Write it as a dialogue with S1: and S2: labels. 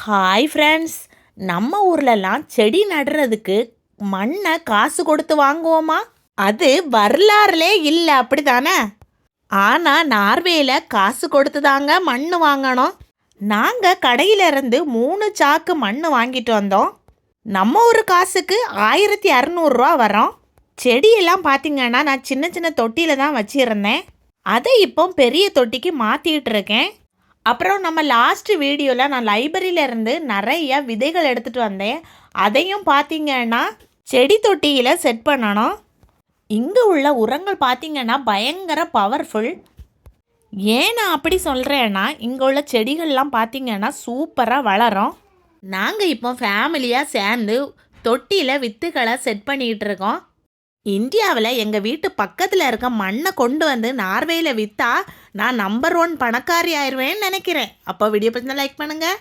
S1: Hi friends. நம்ம ஊர்லலாம் செடி நடுறதுக்கு மண்ணை காசு கொடுத்து வாங்குவோமா? அது வரலாறுலே இல்லை, அப்படி தானே? ஆனால் நார்வேயில் காசு கொடுத்து தாங்க மண் வாங்கணும். நாங்கள் கடையிலேருந்து 3 சாக்கு மண் வாங்கிட்டு வந்தோம். நம்ம ஊர் காசுக்கு 1600 வரோம். செடியெல்லாம் பார்த்தீங்கன்னா நான் சின்ன சின்ன தொட்டியில் தான் வச்சுருந்தேன். அதை இப்போ பெரிய தொட்டிக்கு மாற்றிட்டு இருக்கேன். அப்புறம் நம்ம லாஸ்ட் வீடியோவில் நான் லைப்ரரியிலேருந்து நிறைய விதைகள் எடுத்துகிட்டு வந்தேன். அதையும் பார்த்தீங்கன்னா செடி தொட்டியில் செட் பண்ணணும். இங்கே உள்ள உரங்கள் பார்த்தீங்கன்னா பயங்கர பவர்ஃபுல். ஏன் நான் அப்படி சொல்கிறேன்னா, இங்கே உள்ள செடிகள்லாம் பார்த்தீங்கன்னா சூப்பராக வளரும். நாங்கள் இப்போ ஃபேமிலியாக சேர்ந்து தொட்டியில் வித்துக்களை செட் பண்ணிக்கிட்டு இருக்கோம். இந்தியாவில் எங்கள் வீட்டு பக்கத்தில் இருக்க மண்ணை கொண்டு வந்து நார்வேயில் விற்றா நான் நம்பர் 1 பணக்காரி ஆயிடுவேன்னு நினைக்கிறேன். அப்போ வீடியோ பற்றி லைக் பண்ணுங்கள்.